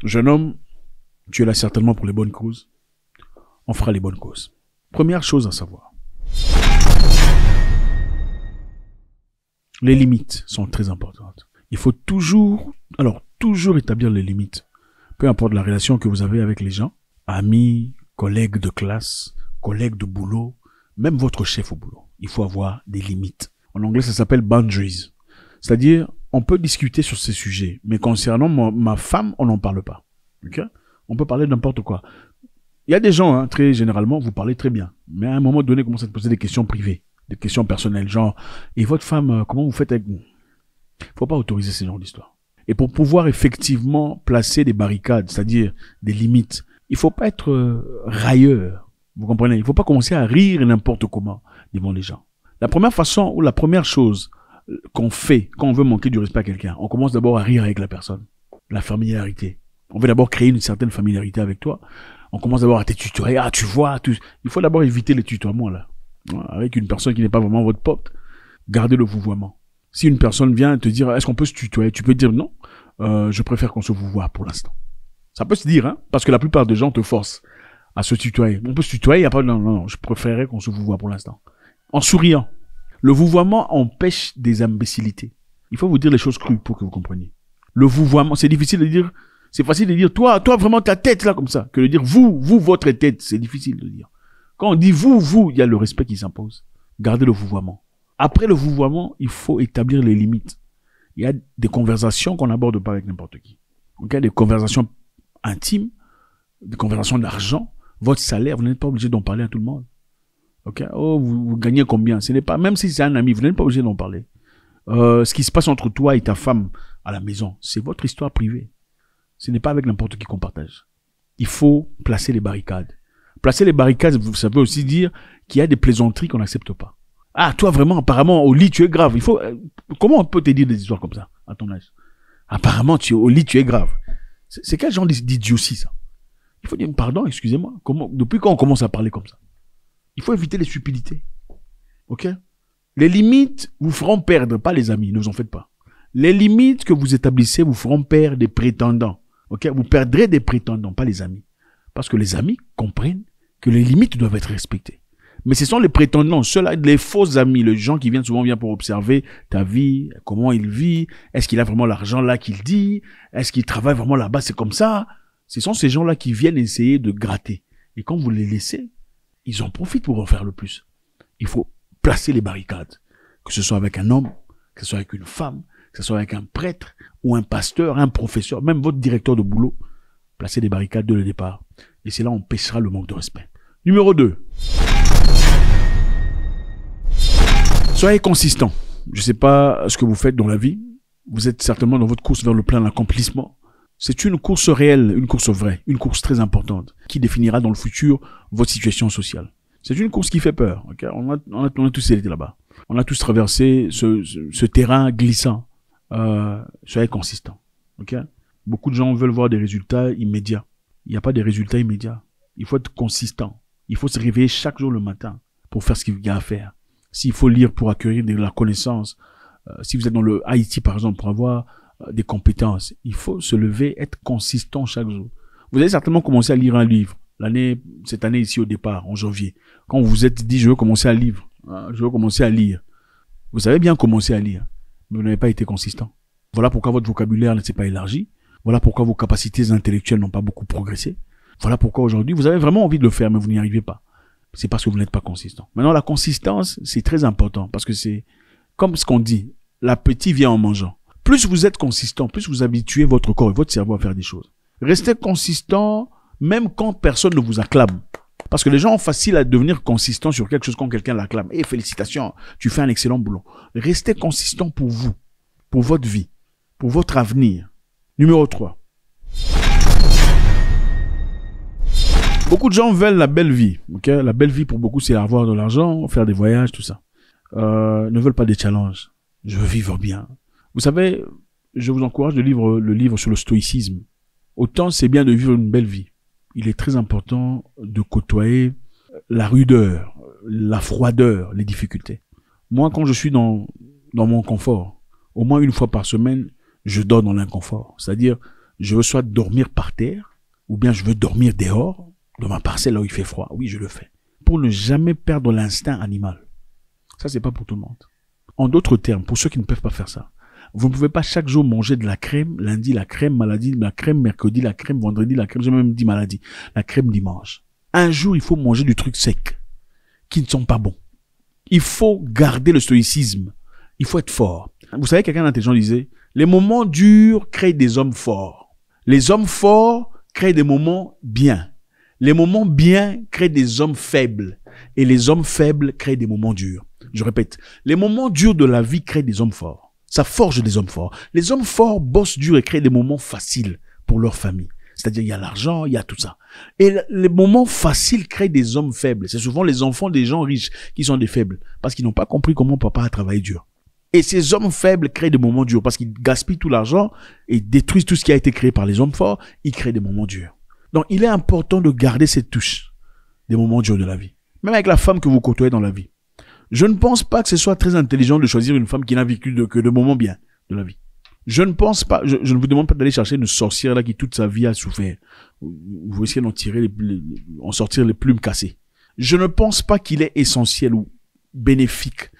Jeune homme, tu es là certainement pour les bonnes causes. On fera les bonnes causes. Première chose à savoir. Les limites sont très importantes. Il faut toujours établir les limites. Peu importe la relation que vous avez avec les gens, amis, collègues de classe, collègues de boulot, même votre chef au boulot. Il faut avoir des limites. En anglais, ça s'appelle boundaries. C'est-à-dire, on peut discuter sur ces sujets, mais concernant ma femme, on n'en parle pas. Okay? On peut parler de n'importe quoi. Il y a des gens, hein, très généralement, vous parlez très bien, mais à un moment donné, commencez à te poser des questions privées, des questions personnelles, genre, et votre femme, comment vous faites avec vous? Faut pas autoriser ce genre d'histoire. Et pour pouvoir effectivement placer des barricades, c'est-à-dire des limites, il faut pas être railleur. Vous comprenez? Il faut pas commencer à rire n'importe comment devant les gens. La première façon ou la première chose qu'on fait quand on veut manquer du respect à quelqu'un, on commence d'abord à rire avec la personne. La familiarité. On veut d'abord créer une certaine familiarité avec toi. On commence d'abord à te tutoyer. Ah, tu vois, il faut d'abord éviter les tutoiements, là. Avec une personne qui n'est pas vraiment votre pote, gardez le vouvoiement. Si une personne vient te dire, est-ce qu'on peut se tutoyer? Tu peux dire non, je préfère qu'on se vouvoie pour l'instant. Ça peut se dire, hein, parce que la plupart des gens te forcent à se tutoyer. On peut se tutoyer, il n'y a pas de non, je préférerais qu'on se vouvoie pour l'instant. En souriant. Le vouvoiement empêche des imbécilités. Il faut vous dire les choses crues pour que vous compreniez. Le vouvoiement, c'est difficile de dire, c'est facile de dire, toi vraiment ta tête là comme ça, que de dire vous, votre tête, c'est difficile de dire. Quand on dit vous, il y a le respect qui s'impose. Gardez le vouvoiement. Après le vouvoiement, il faut établir les limites. Il y a des conversations qu'on n'aborde pas avec n'importe qui. Donc, il y a des conversations intimes, des conversations d'argent. Votre salaire, vous n'êtes pas obligé d'en parler à tout le monde. Ok? Oh, vous gagnez combien? Ce n'est pas, même si c'est un ami, vous n'êtes pas obligé d'en parler. Ce qui se passe entre toi et ta femme à la maison, c'est votre histoire privée. Ce n'est pas avec n'importe qui qu'on partage. Il faut placer les barricades. Placer les barricades, ça veut aussi dire qu'il y a des plaisanteries qu'on n'accepte pas. Ah, toi vraiment, apparemment, au lit, tu es grave. Il faut, comment on peut te dire des histoires comme ça, à ton âge? Apparemment, au lit, tu es grave. C'est quel genre d'idiotie, ça? Il faut dire, pardon, excusez-moi. Depuis quand on commence à parler comme ça? Il faut éviter les stupidités. Ok? Les limites vous feront perdre, pas les amis, ne vous en faites pas. Les limites que vous établissez vous feront perdre des prétendants. Ok? Vous perdrez des prétendants, pas les amis. Parce que les amis comprennent que les limites doivent être respectées. Mais ce sont les prétendants, ceux-là, les faux amis, les gens qui viennent souvent pour observer ta vie, comment il vit, est-ce qu'il a vraiment l'argent là qu'il dit, est-ce qu'il travaille vraiment là-bas, c'est comme ça. Ce sont ces gens-là qui viennent essayer de gratter. Et quand vous les laissez, ils en profitent pour en faire le plus. Il faut placer les barricades. Que ce soit avec un homme, que ce soit avec une femme, que ce soit avec un prêtre ou un pasteur, un professeur, même votre directeur de boulot. Placez des barricades dès le départ. Et c'est là on empêchera le manque de respect. Numéro 2. Soyez consistant. Je ne sais pas ce que vous faites dans la vie. Vous êtes certainement dans votre course vers le plein accomplissement. C'est une course réelle, une course vraie, une course très importante qui définira dans le futur votre situation sociale. C'est une course qui fait peur. Okay? On a tous été là-bas. On a tous traversé ce terrain glissant. Soyez consistant. Okay? Beaucoup de gens veulent voir des résultats immédiats. Il n'y a pas de résultats immédiats. Il faut être consistant. Il faut se réveiller chaque jour le matin pour faire ce qu'il y a à faire. S'il faut lire pour acquérir de la connaissance, si vous êtes dans le IT par exemple, pour avoir des compétences, il faut se lever, être consistant chaque jour. Vous avez certainement commencé à lire un livre cette année ici au départ, en janvier. Quand vous vous êtes dit, je veux commencer à lire, je veux commencer à lire. Vous avez bien commencé à lire, mais vous n'avez pas été consistant. Voilà pourquoi votre vocabulaire ne s'est pas élargi. Voilà pourquoi vos capacités intellectuelles n'ont pas beaucoup progressé. Voilà pourquoi aujourd'hui, vous avez vraiment envie de le faire, mais vous n'y arrivez pas. C'est parce que vous n'êtes pas consistant. Maintenant, la consistance, c'est très important parce que c'est comme ce qu'on dit, l'appétit vient en mangeant. Plus vous êtes consistant, plus vous habituez votre corps et votre cerveau à faire des choses. Restez consistant même quand personne ne vous acclame. Parce que les gens ont facile à devenir consistants sur quelque chose quand quelqu'un l'acclame. Eh, félicitations, tu fais un excellent boulot. Restez consistant pour vous, pour votre vie, pour votre avenir. Numéro 3. Beaucoup de gens veulent la belle vie. Okay? La belle vie pour beaucoup, c'est avoir de l'argent, faire des voyages, tout ça. Ne veulent pas des challenges. Je veux vivre bien. Vous savez, je vous encourage de lire le livre sur le stoïcisme. Autant c'est bien de vivre une belle vie. Il est très important de côtoyer la rudeur, la froideur, les difficultés. Moi, quand je suis dans mon confort, au moins une fois par semaine, je dors dans l'inconfort. C'est-à-dire, Je veux soit dormir par terre, ou bien je veux dormir dehors, dans ma parcelle là où il fait froid. Oui, je le fais. Pour ne jamais perdre l'instinct animal. Ça, c'est pas pour tout le monde. En d'autres termes, pour ceux qui ne peuvent pas faire ça, vous ne pouvez pas chaque jour manger de la crème, lundi la crème, maladie, la crème, mercredi la crème, vendredi la crème, j'ai même dit maladie, la crème dimanche. Un jour, il faut manger du truc sec, qui ne sont pas bons. Il faut garder le stoïcisme. Il faut être fort. Vous savez, quelqu'un d'intelligent disait, les moments durs créent des hommes forts. Les hommes forts créent des moments bien. Les moments bien créent des hommes faibles. Et les hommes faibles créent des moments durs. Je répète, les moments durs de la vie créent des hommes forts. Ça forge des hommes forts. Les hommes forts bossent dur et créent des moments faciles pour leur famille. C'est-à-dire, il y a l'argent, il y a tout ça. Et les moments faciles créent des hommes faibles. C'est souvent les enfants des gens riches qui sont des faibles. Parce qu'ils n'ont pas compris comment papa a travaillé dur. Et ces hommes faibles créent des moments durs. Parce qu'ils gaspillent tout l'argent et détruisent tout ce qui a été créé par les hommes forts. Ils créent des moments durs. Donc, il est important de garder cette touche des moments durs de la vie. Même avec la femme que vous côtoyez dans la vie. Je ne pense pas que ce soit très intelligent de choisir une femme qui n'a vécu que de moments bien de la vie. Je ne pense pas, je ne vous demande pas d'aller chercher une sorcière là qui toute sa vie a souffert. Vous essayez d'en tirer en sortir les plumes cassées. Je ne pense pas qu'il est essentiel ou bénéfique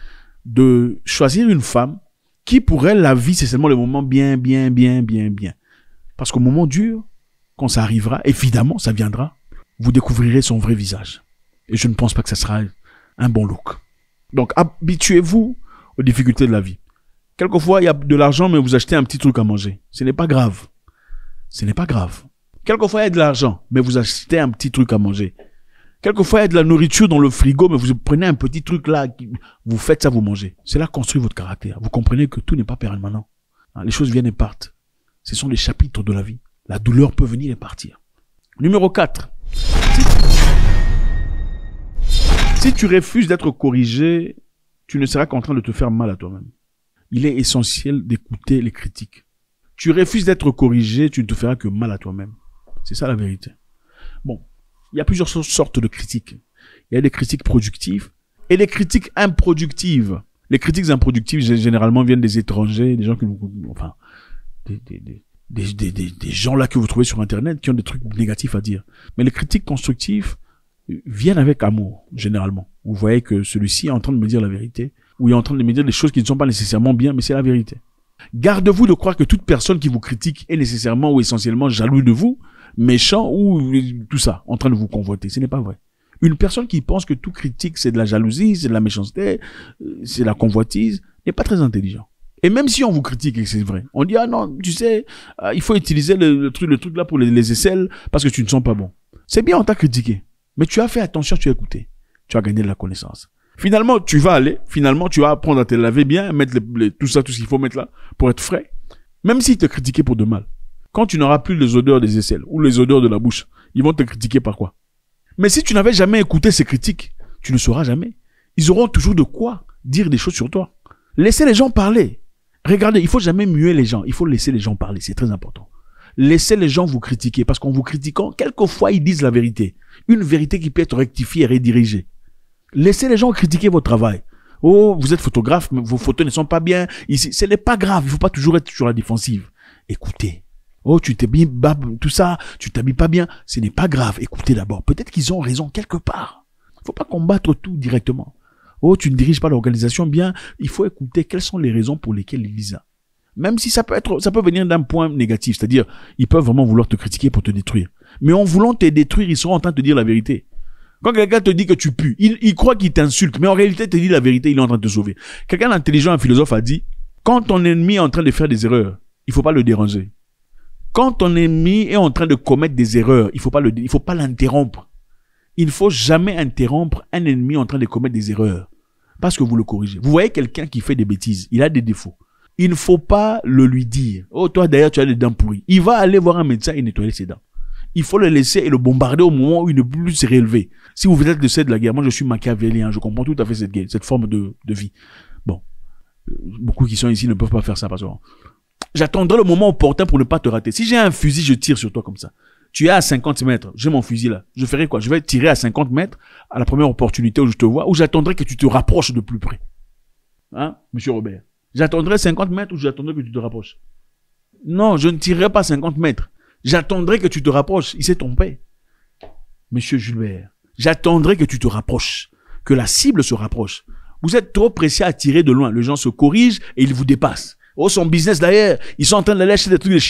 de choisir une femme qui pour elle la vie c'est seulement le moment bien. Parce qu'au moment dur, quand ça arrivera, évidemment ça viendra, vous découvrirez son vrai visage. Et je ne pense pas que ça sera un bon look. Donc habituez-vous aux difficultés de la vie. Quelquefois, il y a de l'argent, mais vous achetez un petit truc à manger. Ce n'est pas grave. Ce n'est pas grave. Quelquefois, il y a de l'argent, mais vous achetez un petit truc à manger. Quelquefois, il y a de la nourriture dans le frigo, mais vous prenez un petit truc là, vous faites ça, vous mangez. Cela construit votre caractère. Vous comprenez que tout n'est pas permanent. Les choses viennent et partent. Ce sont les chapitres de la vie. La douleur peut venir et partir. Numéro 4. Si tu refuses d'être corrigé, tu ne seras qu'en train de te faire mal à toi-même. Il est essentiel d'écouter les critiques. Tu refuses d'être corrigé, tu ne te feras que mal à toi-même. C'est ça la vérité. Bon, il y a plusieurs sortes de critiques. Il y a des critiques productives et des critiques improductives. Les critiques improductives, généralement, viennent des étrangers, des gens que enfin, des gens là que vous trouvez sur Internet qui ont des trucs négatifs à dire. Mais les critiques constructives viennent avec amour, généralement. Vous voyez que celui-ci est en train de me dire la vérité, ou il est en train de me dire des choses qui ne sont pas nécessairement bien, mais c'est la vérité. Garde-vous de croire que toute personne qui vous critique est nécessairement ou essentiellement jaloux de vous, méchant ou tout ça, en train de vous convoiter. Ce n'est pas vrai. Une personne qui pense que tout critique, c'est de la jalousie, c'est de la méchanceté, c'est de la convoitise, n'est pas très intelligent. Et même si on vous critique et que c'est vrai, on dit, ah non, tu sais, il faut utiliser le truc là pour les aisselles parce que tu ne sens pas bon. C'est bien, on t'a critiqué. Mais tu as fait attention, tu as écouté. Tu as gagné de la connaissance. Finalement, tu vas apprendre à te laver bien, mettre tout ce qu'il faut mettre là, pour être frais. Même s'ils te critiquaient pour de mal. Quand tu n'auras plus les odeurs des aisselles, ou les odeurs de la bouche, ils vont te critiquer par quoi? Mais si tu n'avais jamais écouté ces critiques, tu ne sauras jamais. Ils auront toujours de quoi dire des choses sur toi. Laissez les gens parler. Regardez, il faut jamais muer les gens. Il faut laisser les gens parler. C'est très important. Laissez les gens vous critiquer. Parce qu'en vous critiquant, quelquefois, ils disent la vérité. Une vérité qui peut être rectifiée et redirigée. Laissez les gens critiquer votre travail. Oh, vous êtes photographe, mais vos photos ne sont pas bien. Ici, ce n'est pas grave. Il faut pas toujours être sur la défensive. Écoutez. Oh, tu t'habilles, tout ça, tu t'habilles pas bien. Ce n'est pas grave. Écoutez d'abord. Peut-être qu'ils ont raison quelque part. Il faut pas combattre tout directement. Oh, tu ne diriges pas l'organisation bien. Il faut écouter quelles sont les raisons pour lesquelles ils disent ça. Même si ça peut venir d'un point négatif. C'est-à-dire, ils peuvent vraiment vouloir te critiquer pour te détruire. Mais en voulant te détruire, ils seront en train de te dire la vérité. Quand quelqu'un te dit que tu pues, il croit qu'il t'insulte, mais en réalité, il te dit la vérité, il est en train de te sauver. Quelqu'un d'intelligent, un philosophe a dit, quand ton ennemi est en train de faire des erreurs, il faut pas le déranger. Quand ton ennemi est en train de commettre des erreurs, il faut pas l'interrompre. Il ne faut jamais interrompre un ennemi en train de commettre des erreurs. Parce que vous le corrigez. Vous voyez quelqu'un qui fait des bêtises, il a des défauts. Il ne faut pas le lui dire. Oh, toi, d'ailleurs, tu as des dents pourries. Il va aller voir un médecin et nettoyer ses dents. Il faut le laisser et le bombarder au moment où il ne peut plus se réélever. Si vous êtes de la guerre, moi je suis machiavélien, je comprends tout à fait cette forme de vie. Bon, beaucoup qui sont ici ne peuvent pas faire ça parce que j'attendrai le moment opportun pour ne pas te rater. Si j'ai un fusil, je tire sur toi comme ça. Tu es à 50 mètres, j'ai mon fusil là. Je ferai quoi? Je vais tirer à 50 mètres à la première opportunité où je te vois, ou j'attendrai que tu te rapproches de plus près. Hein, monsieur Robert? J'attendrai 50 mètres ou j'attendrai que tu te rapproches? Non, je ne tirerai pas 50 mètres. J'attendrai que tu te rapproches. Il s'est trompé. Monsieur Julbert, j'attendrai que tu te rapproches. Que la cible se rapproche. Vous êtes trop pressé à tirer de loin. Les gens se corrigent et ils vous dépassent. Oh, son business d'ailleurs. Ils sont en train de lâcher des trucs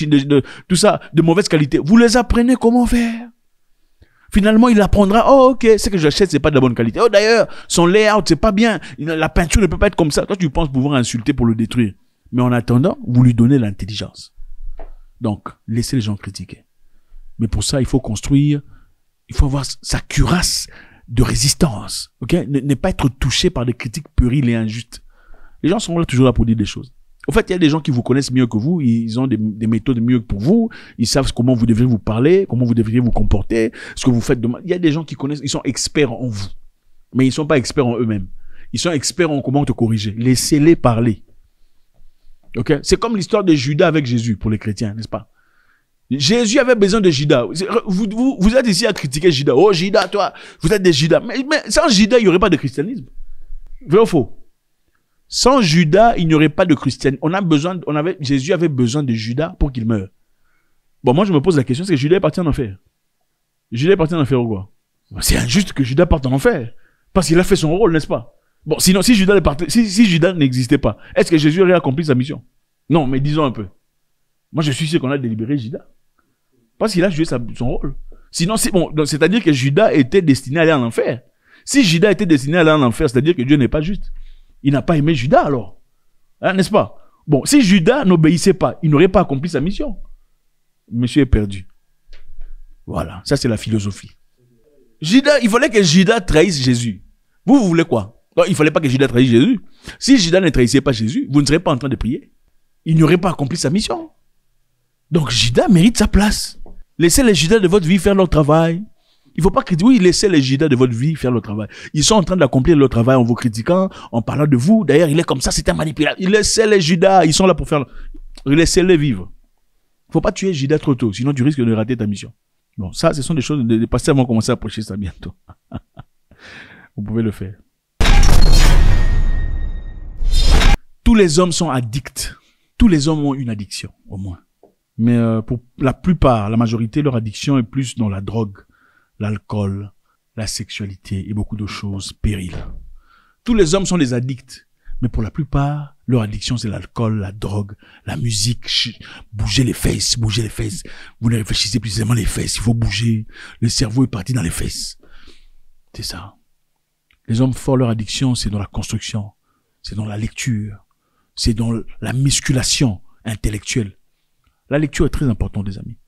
tout ça, de mauvaise qualité. Vous les apprenez comment faire. Finalement, il apprendra, oh, ok, ce que j'achète, c'est pas de la bonne qualité. Oh, d'ailleurs, son layout, c'est pas bien. La peinture ne peut pas être comme ça. Toi, tu penses pouvoir insulter pour le détruire. Mais en attendant, vous lui donnez l'intelligence. Donc, laissez les gens critiquer. Mais pour ça, il faut construire, il faut avoir sa cuirasse de résistance. Ok? Ne pas être touché par des critiques puériles et injustes. Les gens sont là toujours là pour dire des choses. En fait, il y a des gens qui vous connaissent mieux que vous, ils ont des méthodes mieux que pour vous, ils savent comment vous devriez vous parler, comment vous devriez vous comporter, ce que vous faites demain. Il y a des gens qui connaissent, ils sont experts en vous, mais ils sont pas experts en eux-mêmes. Ils sont experts en comment te corriger. Laissez-les parler. Ok? C'est comme l'histoire de Judas avec Jésus pour les chrétiens, n'est-ce pas? Jésus avait besoin de Judas. Vous êtes ici à critiquer Judas. Oh, Judas, toi, vous êtes des Judas. Mais sans Judas, il n'y aurait pas de christianisme. Vrai ou faux? Sans Judas, il n'y aurait pas de christianisme. Jésus avait besoin de Judas pour qu'il meure. Bon, moi, je me pose la question, est-ce que Judas est parti en enfer? Judas est parti en enfer ou quoi? C'est injuste que Judas parte en enfer. Parce qu'il a fait son rôle, n'est-ce pas? Bon, sinon, si Judas n'existait pas, est-ce que Jésus aurait accompli sa mission? Non, mais disons un peu. Moi, je suis sûr qu'on a délibéré Judas. Parce qu'il a joué son rôle. Sinon, c'est-à-dire que Judas était destiné à aller en enfer. Si Judas était destiné à aller en enfer, c'est-à-dire que Dieu n'est pas juste. Il n'a pas aimé Judas alors. Hein, n'est-ce pas? Bon, si Judas n'obéissait pas, il n'aurait pas accompli sa mission. Monsieur est perdu. Voilà, ça c'est la philosophie. Judas, il fallait que Judas trahisse Jésus. Vous voulez quoi? Non, il ne fallait pas que Judas trahisse Jésus. Si Judas ne trahissait pas Jésus, vous ne serez pas en train de prier. Il n'aurait pas accompli sa mission. Donc Judas mérite sa place. Laissez les Judas de votre vie faire leur travail. Il ne faut pas critiquer. Oui, laissez les Judas de votre vie faire leur travail. Ils sont en train d'accomplir leur travail en vous critiquant, en parlant de vous. D'ailleurs, il est comme ça, c'est un manipulateur. Laissez les Judas, ils sont là pour faire... Laissez-les vivre. Il ne faut pas tuer Judas trop tôt, sinon tu risques de rater ta mission. Bon, ça, ce sont des choses... Les pasteurs vont commencer à approcher ça bientôt. Vous pouvez le faire. Tous les hommes sont addicts. Tous les hommes ont une addiction, au moins. Mais pour la plupart, la majorité, leur addiction est plus dans la drogue, l'alcool, la sexualité et beaucoup de choses périles. Tous les hommes sont des addicts, mais pour la plupart, leur addiction c'est l'alcool, la drogue, la musique, bouger les fesses, bouger les fesses. Vous ne réfléchissez plus seulement les fesses, il faut bouger. Le cerveau est parti dans les fesses. C'est ça. Les hommes forts, leur addiction c'est dans la construction, c'est dans la lecture, c'est dans la musculation intellectuelle. La lecture est très importante, des amis.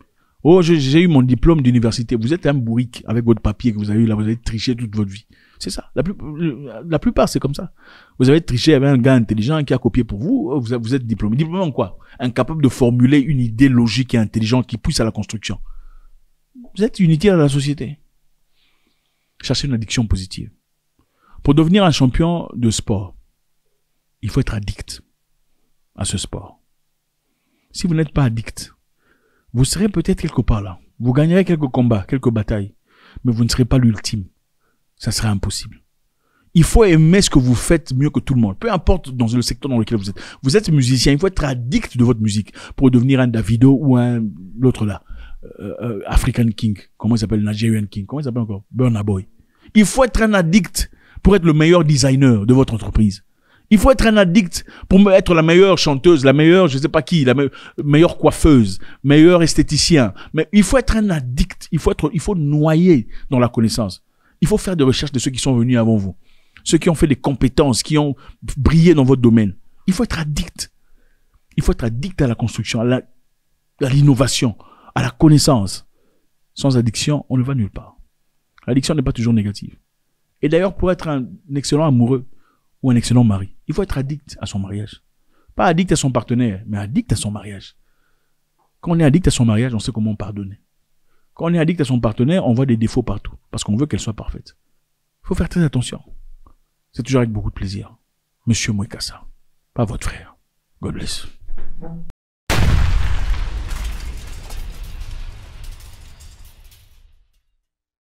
Oh, j'ai eu mon diplôme d'université. Vous êtes un bourrique avec votre papier que vous avez eu là, vous avez triché toute votre vie. C'est ça. La plupart, c'est comme ça. Vous avez triché avec un gars intelligent qui a copié pour vous, vous êtes diplômé. Diplômé en quoi? Incapable de formuler une idée logique et intelligente qui pousse à la construction. Vous êtes inutile à la société. Cherchez une addiction positive. Pour devenir un champion de sport, il faut être addict à ce sport. Si vous n'êtes pas addict, vous serez peut-être quelque part là. Vous gagnerez quelques combats, quelques batailles, mais vous ne serez pas l'ultime. Ça sera impossible. Il faut aimer ce que vous faites mieux que tout le monde. Peu importe dans le secteur dans lequel vous êtes. Vous êtes musicien, il faut être addict de votre musique pour devenir un Davido ou l'autre là. African King. Comment il s'appelle? Nigerian King. Comment il s'appelle encore? Burna Boy. Il faut être un addict pour être le meilleur designer de votre entreprise. Il faut être un addict pour être la meilleure chanteuse, la meilleure, je sais pas qui, la meilleure coiffeuse, meilleur esthéticien. Mais il faut être un addict. Il faut noyer dans la connaissance. Il faut faire des recherches de ceux qui sont venus avant vous. Ceux qui ont fait des compétences, qui ont brillé dans votre domaine. Il faut être addict. Il faut être addict à la construction, à l'innovation, à la connaissance. Sans addiction, on ne va nulle part. L'addiction n'est pas toujours négative. Et d'ailleurs, pour être un excellent amoureux ou un excellent mari, il faut être addict à son mariage. Pas addict à son partenaire, mais addict à son mariage. Quand on est addict à son mariage, on sait comment pardonner. Quand on est addict à son partenaire, on voit des défauts partout, parce qu'on veut qu'elle soit parfaite. Il faut faire très attention. C'est toujours avec beaucoup de plaisir. Monsieur Mwekassa, pas votre frère. God bless.